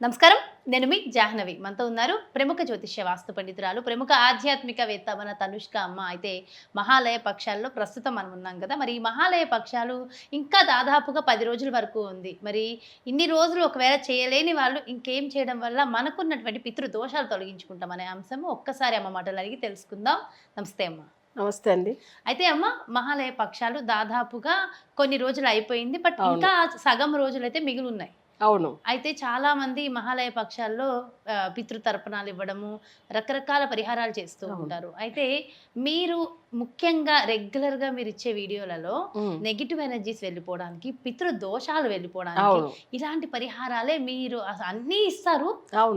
నమస్కారం. నేను మీ జాహ్నవి. మనతో ఉన్నారు ప్రముఖ జ్యోతిష్య వాస్తు పండితురాలు, ప్రముఖ ఆధ్యాత్మికవేత్త మన తనుష్క అమ్మ. అయితే మహాలయ పక్షాల్లో ప్రస్తుతం మనం ఉన్నాం కదా! మరి ఈ మహాలయ పక్షాలు ఇంకా దాదాపుగా 10 రోజుల వరకు ఉంది. మరి ఇన్ని రోజులు ఒకవేళ చేయలేని వాళ్ళు ఇంకేం చేయడం వల్ల మనకున్నటువంటి పితృదోషాలు తొలగించుకుంటాం అనే అంశము ఒక్కసారి అమ్మ మాటలు అడిగి తెలుసుకుందాం. నమస్తే అమ్మ. నమస్తే అండి. అయితే అమ్మ, మహాలయ పక్షాలు దాదాపుగా కొన్ని రోజులు అయిపోయింది. బట్ అవును. ఇంకా సగం రోజులైతే మిగిలున్నాయి. అవును. అయితే చాలా మంది మహాలయ పక్షాల్లో పితృతర్పణాలు ఇవ్వడము, రకరకాల పరిహారాలు చేస్తూ ఉంటారు. అయితే మీరు ముఖ్యంగా రెగ్యులర్గా మీరు ఇచ్చే వీడియోలలో నెగిటివ్ ఎనర్జీస్ వెళ్ళిపోవడానికి, పితృదోషాలు వెళ్ళిపోవడానికి ఇలాంటి పరిహారాలే మీరు అన్నీ ఇస్తారు.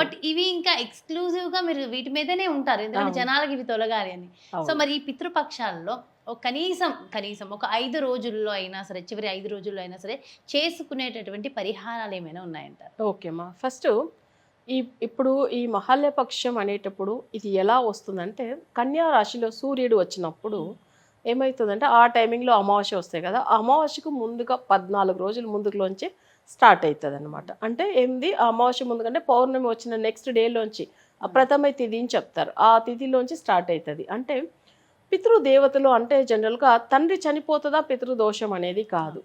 బట్ ఇవి ఇంకా ఎక్స్క్లూజివ్ గా మీరు వీటి మీదనే ఉంటారు, ఎందుకంటే జనాలకి ఇవి తొలగాలి అని. సో మరి ఈ పితృపక్షాల్లో కనీసం ఒక 5 రోజుల్లో అయినా సరే, చివరి 5 రోజుల్లో అయినా సరే చేసుకునేటటువంటి పరిహారాలు ఏమైనా ఉన్నాయంటారు? ఓకేమ్మా. ఫస్ట్ ఇప్పుడు ఈ మహాలయ పక్షం అనేటప్పుడు ఇది ఎలా వస్తుందంటే, కన్యా రాశిలో సూర్యుడు వచ్చినప్పుడు ఏమవుతుందంటే, ఆ టైమింగ్లో అమావాస్య వస్తాయి కదా, ఆ అమావాస్యకు ముందుగా 14 రోజుల ముందులోంచి స్టార్ట్ అవుతుంది అనమాట. అంటే ఏంది, ఆ అమావాస్య ముందుకంటే పౌర్ణమి వచ్చిన నెక్స్ట్ డేలోంచి ప్రథమ తిథి అని చెప్తారు, ఆ తిథిలోంచి స్టార్ట్ అవుతుంది. అంటే పితృదేవతలు అంటే జనరల్గా తండ్రి చనిపోతుందా పితృదోషం అనేది కాదు.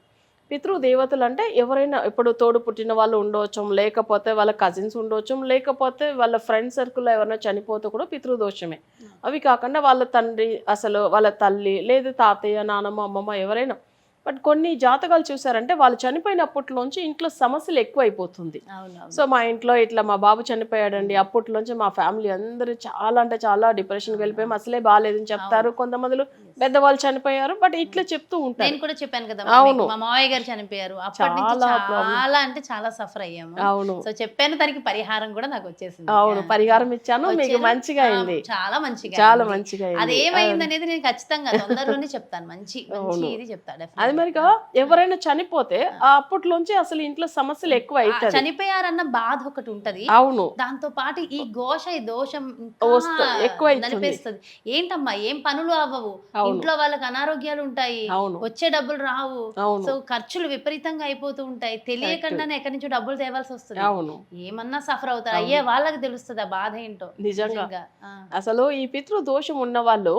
పితృదేవతలు అంటే ఎవరైనా, ఇప్పుడు తోడు పుట్టిన వాళ్ళు ఉండవచ్చు, లేకపోతే వాళ్ళ కజిన్స్ ఉండవచ్చు, లేకపోతే వాళ్ళ ఫ్రెండ్ సర్కిల్లో ఎవరైనా చనిపోతే కూడా పితృదోషమే. అవి కాకుండా వాళ్ళ తండ్రి, అసలు వాళ్ళ తల్లి, లేదు తాతయ్య, నానమ్మ, అమ్మమ్మ ఎవరైనా. బట్ కొన్ని జాతకాలు చూసారంటే వాళ్ళు చనిపోయినప్పట్లోంచి ఇంట్లో సమస్యలు ఎక్కువైపోతుంది. సో మా ఇంట్లో ఇట్లా మా బాబు చనిపోయాడండి, అప్పట్లోంచి మా ఫ్యామిలీ అందరూ చాలా అంటే చాలా డిప్రెషన్కి వెళ్ళిపోయాం, అసలే బాగాలేదని చెప్తారు. కొంతమంది పెద్దవాళ్ళు చనిపోయారు, బట్ ఇట్లా చెప్తూ ఉంటారు. నేను కూడా చెప్పాను కదా, అవును, మా మావయ్య గారు చనిపోయారు, చాలా అంటే చాలా సఫర్ అయ్యాము. అవును. సో చెప్పాను, దానికి పరిహారం కూడా నాకు వచ్చేసింది. అవును, పరిహారం ఇచ్చాను, మీకు మంచిగా అయింది, చాలా మంచిగా. అదేమైంది అనేది నేను ఖచ్చితంగా తొందరలోనే చెప్తాను. మంచి ఇది చెప్తాను. అది మరిగా ఎవరైనా చనిపోతే ఆ అప్పట్లోంచి అసలు ఇంట్లో సమస్యలు ఎక్కువ అవుతాయి. చనిపోయారన్న బాధ ఒకటి ఉంటది. అవును. దాంతో పాటు ఈ దోషం ఎక్కువ నలిపేస్తుంది. ఏంటమ్మా, ఏం పనులు అవ్వవు, ఇంట్లో వాళ్ళకి అనారోగ్యాలు ఉంటాయి, వచ్చే డబ్బులు రావు, సో ఖర్చులు విపరీతంగా అయిపోతూ ఉంటాయి, తెలియకుండానే ఎక్కడి నుంచో డబ్బులు తేవాల్సి వస్తుంది. ఏమన్నా సఫర్ అవుతారు, అయ్యే వాళ్ళకి తెలుస్తుంది ఆ బాధ ఏంటో. నిజంగా అసలు ఈ పితృ దోషం ఉన్న వాళ్ళు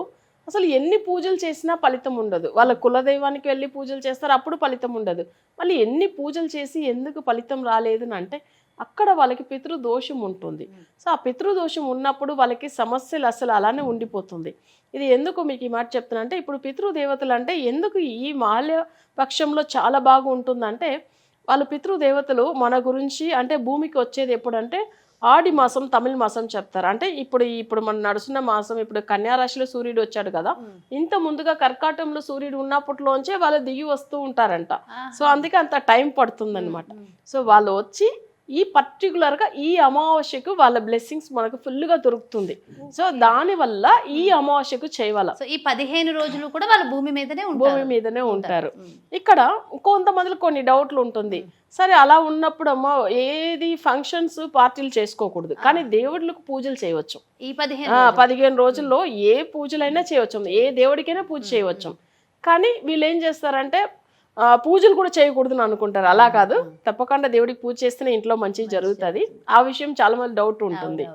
అసలు ఎన్ని పూజలు చేసినా ఫలితం ఉండదు. వాళ్ళ కులదైవానికి వెళ్ళి పూజలు చేస్తారు, అప్పుడు ఫలితం ఉండదు. మళ్ళీ ఎన్ని పూజలు చేసి ఎందుకు ఫలితం రాలేదు అంటే అక్కడ వాళ్ళకి పితృదోషం ఉంటుంది. సో ఆ పితృదోషం ఉన్నప్పుడు వాళ్ళకి సమస్యలు అసలు అలానే ఉండిపోతుంది. ఇది ఎందుకు మీకు ఈ మాట చెప్తున్నా అంటే, ఇప్పుడు పితృదేవతలు అంటే ఎందుకు ఈ మహాలయ పక్షంలో చాలా బాగా ఉంటుందంటే, వాళ్ళ పితృదేవతలు మన గురించి అంటే భూమికి వచ్చేది ఎప్పుడంటే ఆడి మాసం, తమిళ మాసం చెప్తారు. అంటే ఇప్పుడు మనం నడుస్తున్న మాసం, ఇప్పుడు కన్యారాశిలో సూర్యుడు వచ్చాడు కదా, ఇంత ముందుగా కర్కాటంలో సూర్యుడు ఉన్నప్పట్లోంచే వాళ్ళు దిగి వస్తూ ఉంటారంట. సో అందుకే అంత టైం పడుతుంది అనమాట. సో వాళ్ళు వచ్చి ఈ పర్టికులర్గా ఈ అమావాస్యకు వాళ్ళ బ్లెస్సింగ్స్ మనకు ఫుల్గా దొరుకుతుంది. సో దానివల్ల ఈ అమావాస్యకు చేయాల. సో ఈ 15 రోజులు కూడా వాళ్ళు భూమి మీదనే ఉంటారు. ఇక్కడ కొంతమందికి కొన్ని డౌట్లు ఉంటుంది. సరే, అలా ఉన్నప్పుడు అమ్మ ఏది ఫంక్షన్స్ పార్టీలు చేసుకోకూడదు, కానీ దేవుళ్ళకు పూజలు చేయవచ్చు. ఈ 15 రోజుల్లో ఏ పూజలైనా చేయవచ్చు, ఏ దేవుడికైనా పూజ చేయవచ్చు. కానీ వీళ్ళు ఏం చేస్తారంటే పూజలు కూడా చేయకూడదు అని అనుకుంటారు. అలా కాదు, తప్పకుండా దేవుడికి పూజ చేస్తేనే ఇంట్లో మంచిగా జరుగుతుంది. ఆ విషయం చాలా మంది డౌట్ ఉంటుంది.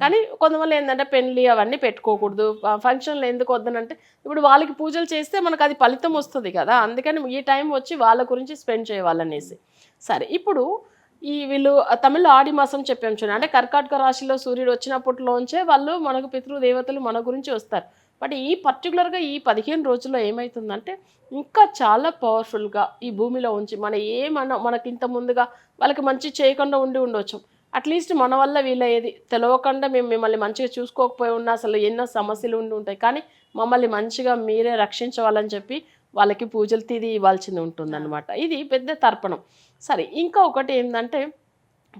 కానీ కొంతమంది ఏంటంటే పెళ్లి అవన్నీ పెట్టుకోకూడదు, ఫంక్షన్లు ఎందుకు వద్దనంటే, ఇప్పుడు వాళ్ళకి పూజలు చేస్తే మనకు అది ఫలితం వస్తుంది కదా, అందుకని ఈ టైం వచ్చి వాళ్ళ గురించి స్పెండ్ చేయాలనేసి. సరే, ఇప్పుడు వీళ్ళు తమిళ ఆడి మాసం చెప్పాము చూడండి, అంటే కర్కాటక రాశిలో సూర్యుడు వచ్చినప్పట్లోంచే వాళ్ళు మనకు పితృదేవతలు మన గురించి వస్తారు. బట్ ఈ పర్టికులర్గా ఈ 15 రోజుల్లో ఏమవుతుందంటే ఇంకా చాలా పవర్ఫుల్గా ఈ భూమిలో ఉంచి మనకి ఇంత ముందుగా వాళ్ళకి మంచి చేయకుండా ఉండవచ్చు, అట్లీస్ట్ మన వల్ల వీళ్ళేది తెలియకుండా మేము మిమ్మల్ని మంచిగా చూసుకోకపోయి ఉన్నా అసలు ఎన్నో సమస్యలు ఉంటాయి, కానీ మమ్మల్ని మంచిగా మీరే రక్షించవాలని చెప్పి వాళ్ళకి పూజలు తిది ఇవ్వాల్సింది ఉంటుందన్నమాట. ఇది పెద్ద తర్పణం. సరే, ఇంకా ఒకటి ఏంటంటే,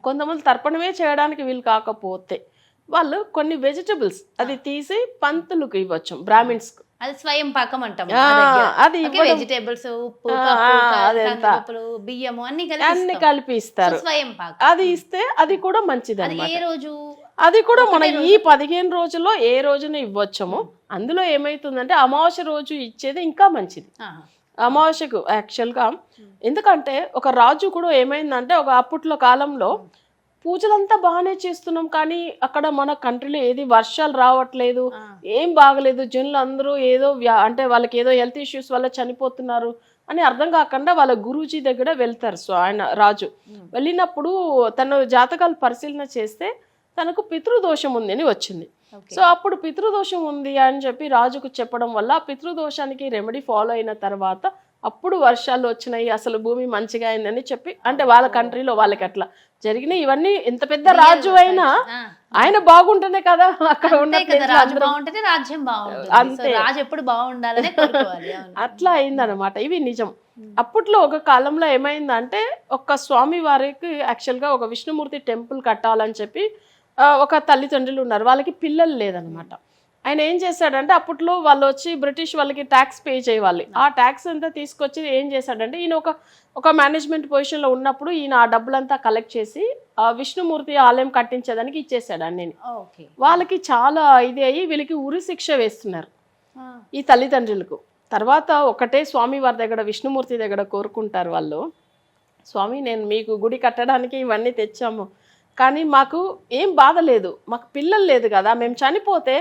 కొంతమంది తర్పణమే చేయడానికి వీలు కాకపోతే వాళ్ళు కొన్ని వెజిటబుల్స్ అది తీసి పంతులకు ఇవ్వచ్చు, బ్రాహ్మిన్స్. అది స్వయం పాకం అంటాం. అది వెజిటేబుల్స్, బియ్యము అన్ని కలిపి ఇస్తారు. స్వయం పాకం అది ఇస్తే అది కూడా మంచిది. ఏ రోజు అది కూడా మనం ఈ 15 రోజుల్లో ఏ రోజున ఇవ్వచ్చము. అందులో ఏమైతుందంటే అమావాస్య రోజు ఇచ్చేది ఇంకా మంచిది. అమావాస్యకు యాక్చువల్గా, ఎందుకంటే ఒక రాజు కూడా ఏమైందంటే, ఒక అప్పట్లో కాలంలో పూజలంతా బాగానే చేస్తున్నాం, కానీ అక్కడ మన కంట్రీలో ఏది వర్షాలు రావట్లేదు, ఏం బాగలేదు, జనులు అందరూ ఏదో అంటే వాళ్ళకి ఏదో హెల్త్ ఇష్యూస్ వల్ల చనిపోతున్నారు అని అర్థం కాకుండా వాళ్ళ గురూజీ దగ్గర వెళ్తారు. సో ఆయన రాజు వెళ్ళినప్పుడు తన జాతకాలు పరిశీలన చేస్తే తనకు పితృదోషం ఉంది అని వచ్చింది. సో అప్పుడు పితృదోషం ఉంది అని చెప్పి రాజుకు చెప్పడం వల్ల ఆ పితృదోషానికి రెమెడీ ఫాలో అయిన తర్వాత అప్పుడు వర్షాలు వచ్చినాయి, అసలు భూమి మంచిగా అయిందని చెప్పి, అంటే వాళ్ళ కంట్రీలో వాళ్ళకి అట్లా జరిగినాయి. ఇవన్నీ ఎంత పెద్ద రాజు అయినా ఆయన బాగుంటేనే కదా అక్కడ ఉన్న అంతే, రాజు ఎప్పుడు బాగుండాలని కోరుకోవాలి. అట్లా అయిందనమాట. ఇవి నిజం. అప్పట్లో ఒక కాలంలో ఏమైందంటే ఒక స్వామి వారికి యాక్చువల్గా ఒక విష్ణుమూర్తి టెంపుల్ కట్టాలని చెప్పి ఒక తల్లిదండ్రులు ఉన్నారు, వాళ్ళకి పిల్లలు లేదనమాట. ఆయన ఏం చేశాడంటే అప్పట్లో వాళ్ళు వచ్చి బ్రిటిష్ వాళ్ళకి ట్యాక్స్ పే చేయాలి, ఆ ట్యాక్స్ అంతా తీసుకొచ్చి ఏం చేశాడంటే ఈయన ఒక మేనేజ్మెంట్ పొజిషన్లో ఉన్నప్పుడు ఈయన ఆ డబ్బులంతా కలెక్ట్ చేసి ఆ విష్ణుమూర్తి ఆలయం కట్టించేదానికి ఇచ్చేసాడు అన్ని. వాళ్ళకి చాలా ఇది అయ్యి వీళ్ళకి ఉరి శిక్ష వేస్తున్నారు ఈ తల్లిదండ్రులకు. తర్వాత ఒకటే స్వామి వారి దగ్గర విష్ణుమూర్తి దగ్గర కోరుకుంటారు వాళ్ళు, స్వామి నేను మీకు గుడి కట్టడానికి ఇవన్నీ తెచ్చాము, కానీ మాకు ఏం బాధ లేదు, మాకు పిల్లలు లేదు కదా, మేము చనిపోతే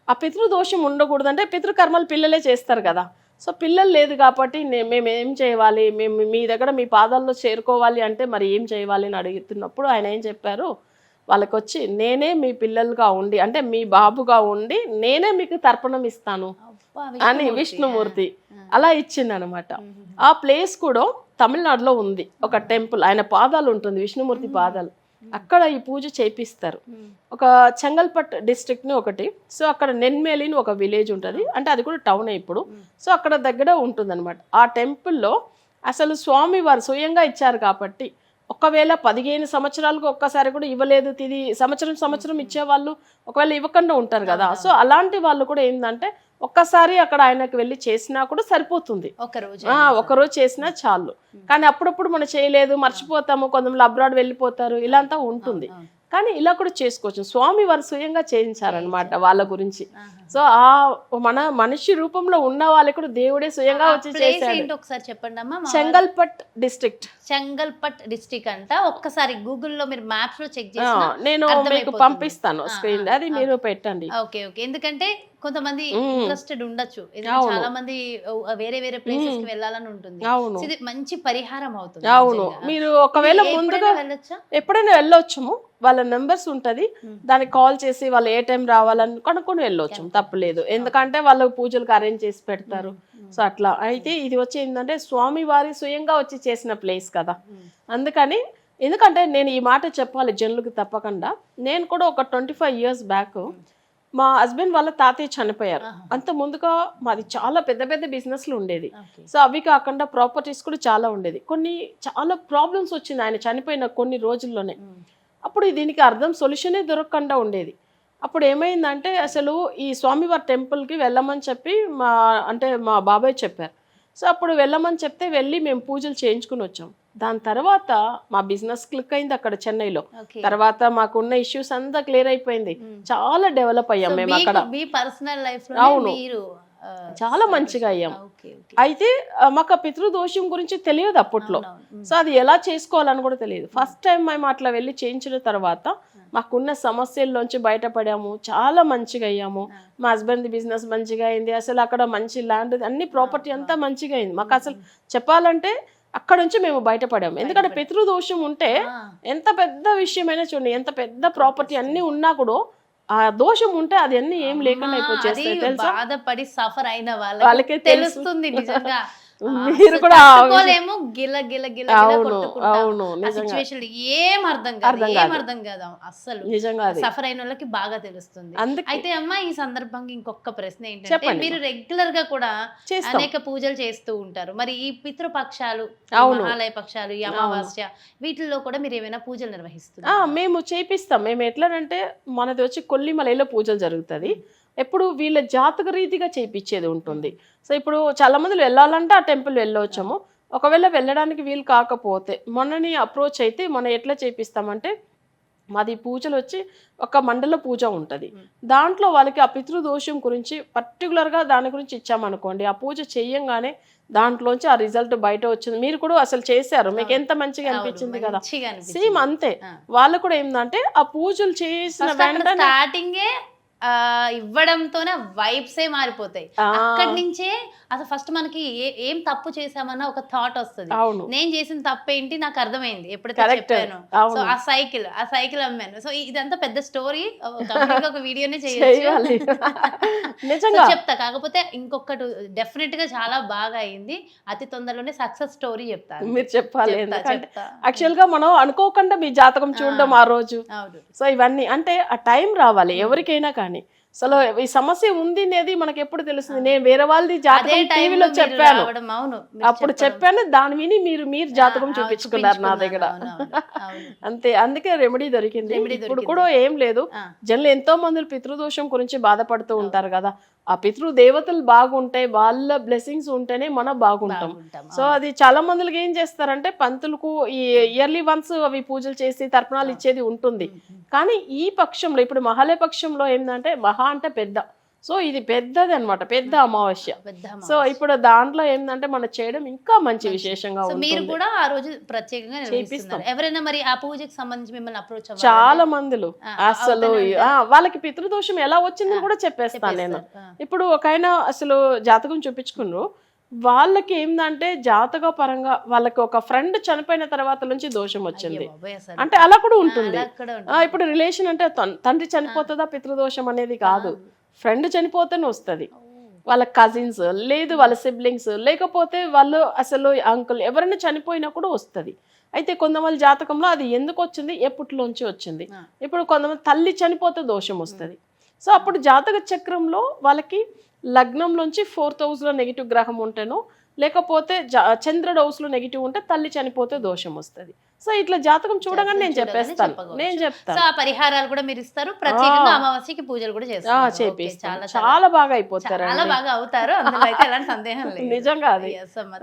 ఆ పితృదోషం ఉండకూడదు, అంటే పితృకర్మలు పిల్లలే చేస్తారు కదా, సో పిల్లలు లేదు కాబట్టి మేము ఏం చేయాలి, మేము మీ దగ్గర మీ పాదాల్లో చేరుకోవాలి అంటే మరి ఏం చేయాలి అని అడుగుతున్నప్పుడు ఆయన ఏం చెప్పారు వాళ్ళకి వచ్చి, నేనే మీ పిల్లలుగా ఉండి అంటే మీ బాబుగా ఉండి నేనే మీకు తర్పణం ఇస్తాను అని విష్ణుమూర్తి అలా ఇచ్చింది అనమాట. ఆ ప్లేస్ కూడా తమిళనాడులో ఉంది, ఒక టెంపుల్ ఆయన పాదాలు ఉంటుంది, విష్ణుమూర్తి పాదాలు, అక్కడ ఈ పూజ చేపిస్తారు. ఒక చెంగల్పట్ డిస్ట్రిక్ట్ ని ఒకటి, సో అక్కడ నెన్మేలిని ఒక విలేజ్ ఉంటుంది, అంటే అది కూడా టౌన్ ఇప్పుడు, సో అక్కడ దగ్గర ఉంటుంది అనమాట. ఆ టెంపుల్లో అసలు స్వామి వారు స్వయంగా ఇచ్చారు కాబట్టి ఒకవేళ 15 సంవత్సరాలకు ఒక్కసారి కూడా ఇవ్వలేదు, ఇది సంవత్సరం ఇచ్చేవాళ్ళు ఒకవేళ ఇవ్వకుండా ఉంటారు కదా, సో అలాంటి వాళ్ళు కూడా ఏంటంటే ఒక్కసారి అక్కడ ఆయనకు వెళ్ళి చేసినా కూడా సరిపోతుంది, ఒక రోజు చేసినా చాలు. కానీ అప్పుడప్పుడు మనం చేయలేదు, మర్చిపోతాము, కొంతమంది అబ్రాడ్ వెళ్ళిపోతారు, ఇలా అంతా ఉంటుంది. కానీ ఇలా కూడా చేసుకోవచ్చు, స్వామి వారు స్వయంగా చేయించారనమాట వాళ్ళ గురించి. సో ఆ మన మనిషి రూపంలో ఉన్న వాళ్ళకి కూడా దేవుడే స్వయంగా వచ్చి చేశారు. ఒకసారి చెప్పండి అమ్మా. చెంగల్పట్ డిస్ట్రిక్ట్. చెంగల్పట్ డిస్ట్రిక్ట్ అంట, ఒక్కసారి గూగుల్లో మీరు మ్యాప్స్ లో చెక్ చేసి నేను మీకు పంపిస్తాను స్క్రీన్, అది మీరు పెట్టండి. ఓకే ఓకే, ఎందుకంటే కొంతమంది ఇంట్రెస్టెడ్ ఉండొచ్చు, చాలా మంది వేరే వేరే ప్లేసెస్ కి వెళ్ళాలని ఉంటుంది, ఇది మంచి పరిహారం అవుతుంది. అవును, మీరు ఒకవేళ ముందుగా ఎప్పుడైనా వెళ్ళొచ్చు, వాళ్ళ నెంబర్స్ ఉంటది, దానికి కాల్ చేసి వాళ్ళు ఏ టైం రావాలని కనుక్కొని వెళ్ళొచ్చు, తప్పలేదు. ఎందుకంటే వాళ్ళు పూజలకు అరేంజ్ చేసి పెడతారు. సో అట్లా అయితే ఇది వచ్చి ఏంటంటే స్వామి వారి స్వయంగా వచ్చి చేసిన ప్లేస్ కదా, అందుకని. ఎందుకంటే నేను ఈ మాట చెప్పాలి జనులకు తప్పకుండా, నేను కూడా ఒక 25 years బ్యాక్ మా హస్బెండ్ వాళ్ళ తాతయ్య చనిపోయారు. అంత ముందుగా మాది చాలా పెద్ద పెద్ద బిజినెస్లు ఉండేది, సో అవి కాకుండా ప్రాపర్టీస్ కూడా చాలా ఉండేది. చాలా ప్రాబ్లమ్స్ వచ్చింది ఆయన చనిపోయిన కొన్ని రోజుల్లోనే. అప్పుడు దీనికి అర్థం సొల్యూషనే దొరకకుండా ఉండేది. అప్పుడు ఏమైందంటే అసలు ఈ స్వామివారి టెంపుల్కి వెళ్ళమని చెప్పి మా బాబాయ్ చెప్పారు. సో అప్పుడు వెళ్ళమని చెప్తే వెళ్ళి మేము పూజలు చేయించుకుని వచ్చాం. దాని తర్వాత మా బిజినెస్ క్లిక్ అయింది అక్కడ చెన్నైలో. తర్వాత మాకున్న ఇష్యూస్ అంతా క్లియర్ అయిపోయింది, చాలా డెవలప్ అయ్యాం మేము అక్కడ. అవును, చాలా మంచిగా అయ్యాం. అయితే మాకు పితృదోషం గురించి తెలియదు అప్పట్లో, సో అది ఎలా చేసుకోవాలని కూడా తెలియదు. ఫస్ట్ టైం మేము అట్లా వెళ్ళి చేయించిన తర్వాత మాకున్న సమస్యల్లోంచి బయటపడాము, చాలా మంచిగా అయ్యాము. మా హస్బెండ్ బిజినెస్ మంచిగా అయింది, అసలు అక్కడ మంచి ల్యాండ్ అన్ని ప్రాపర్టీ అంతా మంచిగా అయింది మాకు. అసలు చెప్పాలంటే అక్కడ నుంచి మేము బయటపడాము. ఎందుకంటే పితృదోషం ఉంటే ఎంత పెద్ద విషయమైనా చూడండి, ఎంత పెద్ద ప్రాపర్టీ అన్ని ఉన్నా కూడా ఆ దోషం ఉంటే అది అన్ని ఏం లేకుండా అయిపోయి తెలుసా, బాధపడి సఫర్ అయిన వాళ్ళకే తెలుస్తుంది నిజంగా. మీరు కూడా ఏం అర్థం కాదు అసలు, నిజంగా సఫర్ అయిన వాళ్ళకి బాగా తెలుస్తుంది. అయితే అమ్మా ఈ సందర్భంగా ఇంకొక ప్రశ్న ఏంటంటే, మీరు రెగ్యులర్ గా కూడా అనేక పూజలు చేస్తూ ఉంటారు, మరి ఈ పితృపక్షాలు, మహాలయ పక్షాలు, ఈ అమావాస్య, వీటిల్లో కూడా మీరు ఏమైనా పూజలు నిర్వహిస్తున్నారు? మేము చేపిస్తాం. మేము ఎట్లనంటే మనది వచ్చి కొల్లిమలలో పూజలు జరుగుతుంది, ఎప్పుడు వీళ్ళ జాతక రీతిగా చేయించేది ఉంటుంది. సో ఇప్పుడు చాలా మంది వెళ్ళాలంటే ఆ టెంపుల్ వెళ్ళవచ్చాము. ఒకవేళ వెళ్ళడానికి వీలు కాకపోతే మనని అప్రోచ్ అయితే మనం ఎట్లా చేపిస్తామంటే, మాది పూజలు వచ్చి ఒక మండల పూజ ఉంటుంది. దాంట్లో వాళ్ళకి ఆ పితృదోషం గురించి పర్టికులర్గా దాని గురించి ఇచ్చామనుకోండి, ఆ పూజ చెయ్యంగానే దాంట్లోంచి ఆ రిజల్ట్ బయట వచ్చింది. మీరు కూడా అసలు చేశారు, మీకు ఎంత మంచిగా అనిపించింది కదా. సేమ్ అంతే, వాళ్ళు కూడా ఏంటంటే ఆ పూజలు చేసిన వెంటనే స్టార్టింగే ఇవ్వడంతోనే వైబ్సే మారిపోతాయి. అక్కడి నుంచే అసలు ఫస్ట్ మనకి ఏం తప్పు చేసామన్న ఒక థాట్ వస్తుంది. నేను చేసిన తప్పు ఏంటి నాకు అర్థమైంది ఎప్పుడైతే చెప్పాను. సో ఆ సైకిల్ అమ్మాను. సో ఇదంతా పెద్ద స్టోరీ, ఒక వీడియోనే చేయాలి చెప్తా. కాకపోతే ఇంకొకటి డెఫినెట్ గా చాలా బాగా అయింది, అతి తొందరలోనే సక్సెస్ స్టోరీ చెప్తాను. మీరు చెప్పాలి, యాక్చువల్ గా మనం అనుకోకుండా మీ జాతకం చూడడం ఆ రోజు. సో ఇవన్నీ అంటే ఆ టైం రావాలి ఎవరికైనా కానీ. అసలు ఈ సమస్య ఉంది అనేది మనకి ఎప్పుడు తెలుస్తుంది. నేను వేరే వాళ్ళది జాతకం టీవీలో చెప్పాను, అప్పుడు చెప్పాను, దాని విని మీరు జాతకం చూపించుకున్నారు నా దగ్గర. అంతే, అందుకే రెమెడీ దొరికింది. ఇప్పుడు కూడా ఏం లేదు, జనులు ఎంతో మంది పితృదోషం గురించి బాధపడుతూ ఉంటారు కదా. ఆ పితృ దేవతలు బాగుంటే, వాళ్ళ బ్లెస్సింగ్స్ ఉంటేనే మనం బాగుంటాం. సో అది చాలా మందికి ఏం చేస్తారంటే పంతులకు ఈ ఇయర్లీ వన్స్ అవి పూజలు చేసి తర్పణాలు ఇచ్చేది ఉంటుంది. కానీ ఈ పక్షంలో ఇప్పుడు మహాలయ పక్షంలో ఏంటంటే మహా అంటే పెద్ద, సో ఇది పెద్దది అన్నమాట, పెద్ద అమావాస్య. సో ఇప్పుడు దాంట్లో ఏంటంటే మనం చేయడం ఇంకా మంచి విశేషంగా ఉంటుంది. మీరు కూడా ఆ రోజు ప్రత్యేకంగా చేపిస్తారు. ఎవరైనా మరి ఆ పూజకి సంబంధించి మిమ్మల్ని అప్రోచ్ అవ్వాలి చాలా మందులు అసలు వాళ్ళకి పితృదోషం ఎలా వచ్చిందని కూడా చెప్పేస్తాను నేను. ఇప్పుడు ఒక ఆయన అసలు జాతకం చూపించుకున్నారు, వాళ్ళకి ఏంటంటే జాతక పరంగా వాళ్ళకి ఒక ఫ్రెండ్ చనిపోయిన తర్వాత నుంచి దోషం వచ్చింది అంటే అలా కూడా ఉంటుంది. ఇప్పుడు రిలేషన్ అంటే తండ్రి చనిపోతుందా పితృదోషం అనేది కాదు, ఫ్రెండ్ చనిపోతేనే వస్తుంది. వాళ్ళ కజిన్స్ లేదు, వాళ్ళ సిబ్లింగ్స్ లేకపోతే వాళ్ళు అసలు అంకుల్ ఎవరైనా చనిపోయినా కూడా వస్తుంది. అయితే కొంతమంది జాతకంలో అది ఎందుకు వచ్చింది, ఎప్పటిలోంచి వచ్చింది. ఇప్పుడు కొంతమంది తల్లి చనిపోతే దోషం వస్తుంది. సో అప్పుడు జాతక చక్రంలో వాళ్ళకి లగ్నంలోంచి 4th హౌస్లో నెగిటివ్ గ్రహం ఉంటేనో లేకపోతే చంద్రుడి హౌస్లో నెగిటివ్ ఉంటే తల్లి చనిపోతే దోషం వస్తుంది. సో ఇట్లా జాతకం చూడగానే నేను చెప్పేస్తాను, నేను చెప్తాను. పరిహారాలు కూడా మీరు ఇస్తారు, ప్రత్యేకంగా అమావాస్యకి పూజలు కూడా చేస్తారు. చాలా బాగా అయిపోతారు, చాలా బాగా అవుతారు, అందులో అయితే ఎలాంటి సందేహం లేదు. నిజంగా అది.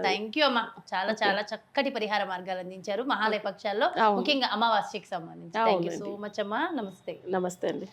థ్యాంక్ యూ అమ్మా, చాలా చాలా చక్కటి పరిహార మార్గాలు అందించారు మహాలయ పక్షాల్లో, ముఖ్యంగా అమావాస్యకి సంబంధించి. థ్యాంక్ యూ సో మచ్ అమ్మా. నమస్తే. నమస్తే అండి.